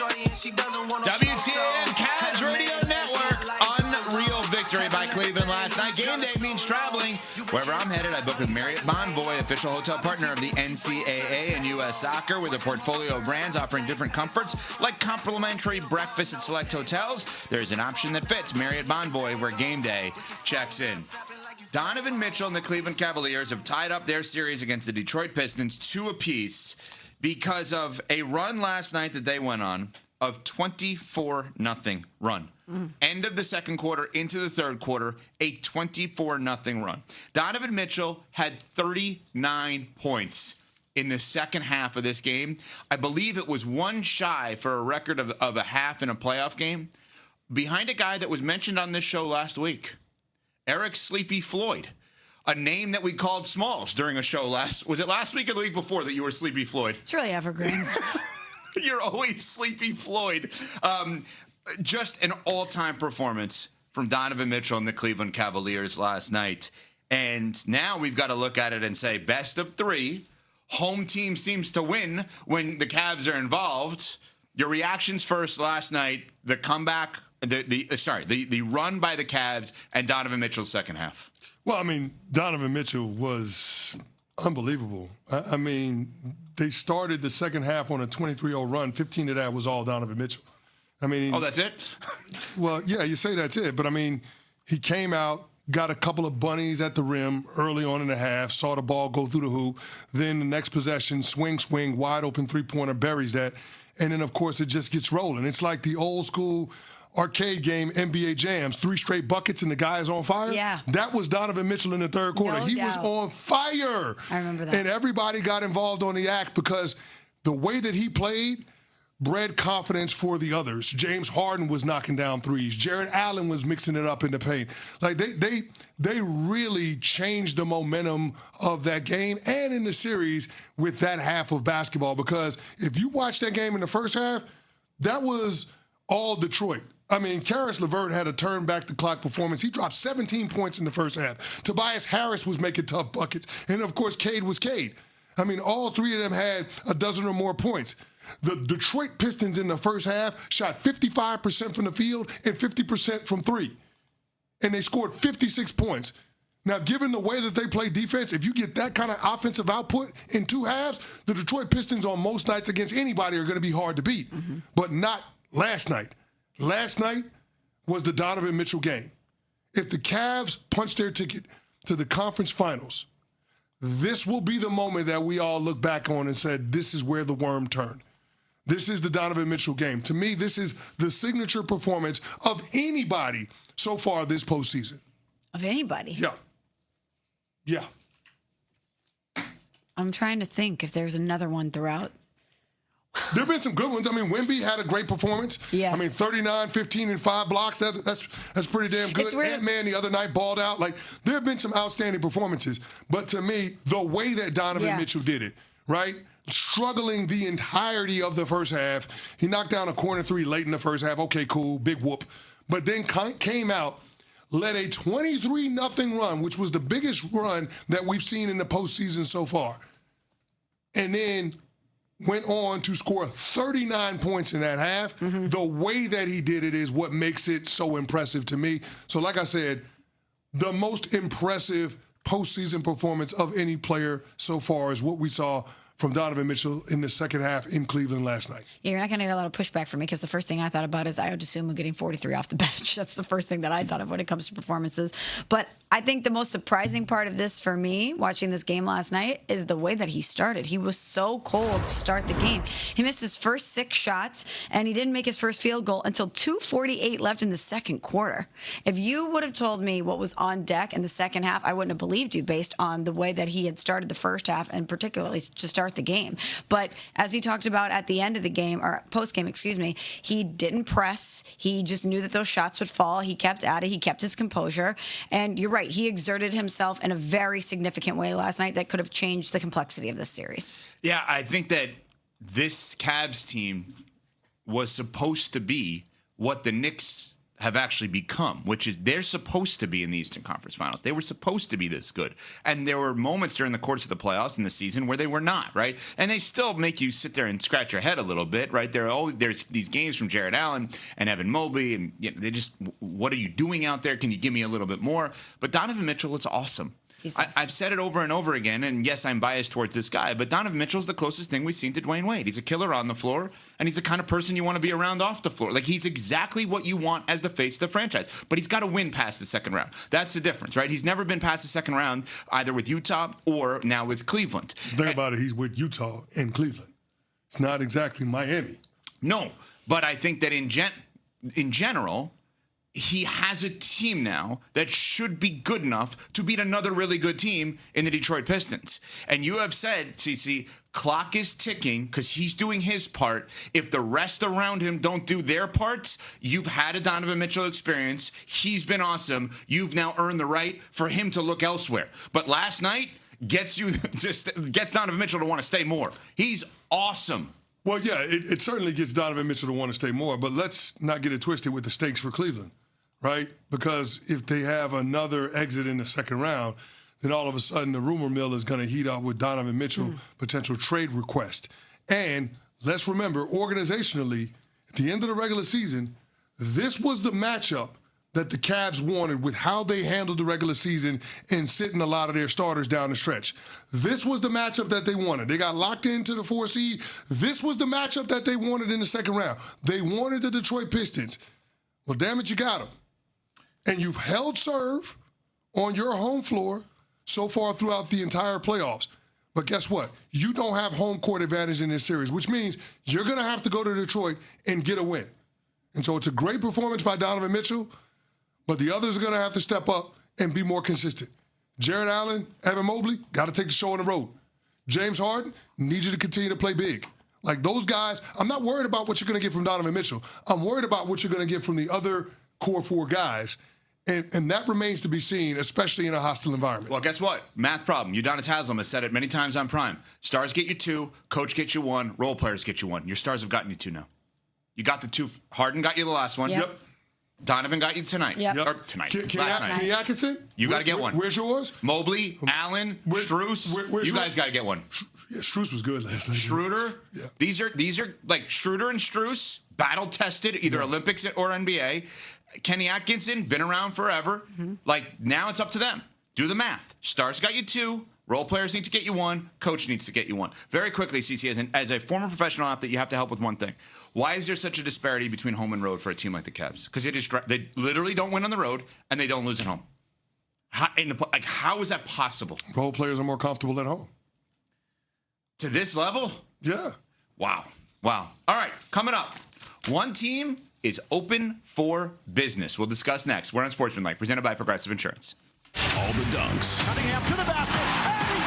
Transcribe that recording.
WTAN Cavs Radio Network. Unreal victory by Cleveland last night. Game day means traveling. Wherever I'm headed, I book with Marriott Bonvoy, official hotel partner of the NCAA and U.S. Soccer, with a portfolio of brands offering different comforts like complimentary breakfast at select hotels. There's an option that fits Marriott Bonvoy, where game day checks in. Donovan Mitchell and the Cleveland Cavaliers have tied up their series against the Detroit Pistons 2 apiece because of a run last night that they went on of 24-0 run. End of the second quarter into the third quarter, a 24-0 run. Donovan Mitchell had 39 points in the second half of this game. I believe it was one shy for a record of a half in a playoff game, behind a guy that was mentioned on this show last week, Eric Sleepy Floyd, a name that we called Smalls during a show last week or the week before that you were Sleepy Floyd? It's really evergreen. You're always Sleepy Floyd. Just an all-time performance from Donovan Mitchell and the Cleveland Cavaliers last night. And now we've got to look at it and say, best of 3. Home team seems to win when the Cavs are involved. Your reactions first last night, the comeback, the run by the Cavs and Donovan Mitchell's second half. Well, I mean, Donovan Mitchell was unbelievable. I mean, they started the second half on a 23-0 run. 15 of that was all Donovan Mitchell. I mean, oh, that's it? Well, yeah, you say that's it. But, I mean, he came out, got a couple of bunnies at the rim early on in the half, saw the ball go through the hoop. Then the next possession, swing, wide open three-pointer, buries that. And then, of course, it just gets rolling. It's like the old school arcade game, NBA Jams, 3 straight buckets and the guy is on fire. Yeah. That was Donovan Mitchell in the third quarter. No he doubt. was on fire. I remember that. And everybody got involved on the act because the way that he played bred confidence for the others. James Harden was knocking down threes. Jared Allen was mixing it up in the paint. Like they really changed the momentum of that game and in the series with that half of basketball, because if you watch that game in the first half, that was all Detroit. I mean, Karis LeVert had a turn back the clock performance. He dropped 17 points in the first half. Tobias Harris was making tough buckets. And, of course, Cade was Cade. I mean, all 3 of them had a dozen or more points. The Detroit Pistons in the first half shot 55% from the field and 50% from 3. And they scored 56 points. Now, given the way that they play defense, if you get that kind of offensive output in 2 halves, the Detroit Pistons on most nights against anybody are going to be hard to beat. But not last night. Last night was the Donovan Mitchell game. If the Cavs punch their ticket to the conference finals, this will be the moment that we all look back on and said, this is where the worm turned. This is the Donovan Mitchell game. To me, this is the signature performance of anybody so far this postseason. Of anybody? Yeah. Yeah. I'm trying to think if there's another one throughout. There have been some good ones. I mean, Wemby had a great performance. Yes. I mean, 39, 15, and 5 blocks. That's pretty damn good. Ant-Man the other night balled out. Like, there have been some outstanding performances. But to me, the way that Donovan Mitchell did it, right? Struggling the entirety of the first half. He knocked down a corner 3 late in the first half. Okay, cool, big whoop. But then came out, led a 23-0 run, which was the biggest run that we've seen in the postseason so far. And then went on to score 39 points in that half. The way that he did it is what makes it so impressive to me. So like I said, the most impressive postseason performance of any player so far is what we saw from Donovan Mitchell in the second half in Cleveland last night. Yeah, you're not going to get a lot of pushback from me because the first thing I thought about is I would assume we're getting 43 off the bench. That's the first thing that I thought of when it comes to performances. But I think the most surprising part of this for me, watching this game last night, is the way that he started. He was so cold to start the game. He missed his first 6 shots, and he didn't make his first field goal until 2:48 left in the second quarter. If you would have told me what was on deck in the second half, I wouldn't have believed you based on the way that he had started the first half, and particularly to start the game. But as he talked about at the end of the game, or post-game, excuse me, he didn't press. He just knew that those shots would fall. He kept at it. He kept his composure. And you're right, he exerted himself in a very significant way last night that could have changed the complexity of this series. Yeah, I think that this Cavs team was supposed to be what the Knicks have actually become, which is they're supposed to be in the Eastern Conference Finals. They were supposed to be this good. And there were moments during the course of the playoffs in the season where they were not, right? And they still make you sit there and scratch your head a little bit, right? There's these games from Jared Allen and Evan Mobley, and they just, what are you doing out there? Can you give me a little bit more? But Donovan Mitchell, it's awesome. I've said it over and over again, and yes, I'm biased towards this guy, but Donovan Mitchell's the closest thing we've seen to Dwayne Wade. He's a killer on the floor, and he's the kind of person you want to be around off the floor. Like, he's exactly what you want as the face of the franchise, but he's got to win past the second round. That's the difference, right? He's never been past the second round, either with Utah or now with Cleveland. Think about it, he's with Utah and Cleveland. It's not exactly Miami. No, but I think that in general, he has a team now that should be good enough to beat another really good team in the Detroit Pistons. And you have said, CC, clock is ticking because he's doing his part. If the rest around him don't do their parts, you've had a Donovan Mitchell experience. He's been awesome. You've now earned the right for him to look elsewhere. But last night gets Donovan Mitchell to want to stay more. He's awesome. Well, yeah, it certainly gets Donovan Mitchell to want to stay more, but let's not get it twisted with the stakes for Cleveland. Right? Because if they have another exit in the second round, then all of a sudden the rumor mill is going to heat up with Donovan Mitchell potential trade request. And let's remember, organizationally, at the end of the regular season, this was the matchup that the Cavs wanted with how they handled the regular season and sitting a lot of their starters down the stretch. This was the matchup that they wanted. They got locked into the 4 seed. This was the matchup that they wanted in the second round. They wanted the Detroit Pistons. Well, damn it, you got them. And you've held serve on your home floor so far throughout the entire playoffs. But guess what? You don't have home court advantage in this series, which means you're going to have to go to Detroit and get a win. And so it's a great performance by Donovan Mitchell, but the others are going to have to step up and be more consistent. Jared Allen, Evan Mobley, got to take the show on the road. James Harden, need you to continue to play big. Like those guys, I'm not worried about what you're going to get from Donovan Mitchell. I'm worried about what you're going to get from the other core 4 guys. And that remains to be seen, especially in a hostile environment. Well, guess what? Math problem. Udonis Haslem has said it many times on Prime. Stars get you 2, coach gets you 1, role players get you 1. Your stars have gotten you 2 now. You got the 2. Harden got you the last one. Yep. Donovan got you tonight. Yep. Or tonight. Kenny Atkinson? You got to get one. Where's yours? Mobley, Allen, Strus. You guys got to get one. Yeah, Strus was good last night. Schroeder. Yeah. These are like Schroeder and Strus, battle tested, either Olympics or NBA. Kenny Atkinson, been around forever. Like, now it's up to them. Do the math. Stars got you 2. Role players need to get you 1. Coach needs to get you 1. Very quickly, CC, as a former professional athlete, you have to help with one thing. Why is there such a disparity between home and road for a team like the Cavs? Because they literally don't win on the road, and they don't lose at home. How is that possible? Role players are more comfortable at home. To this level? Yeah. Wow. All right, coming up. One team is open for business. We'll discuss next. We're on Sportsmanlike, presented by Progressive Insurance. All the dunks. Cunningham to the basket.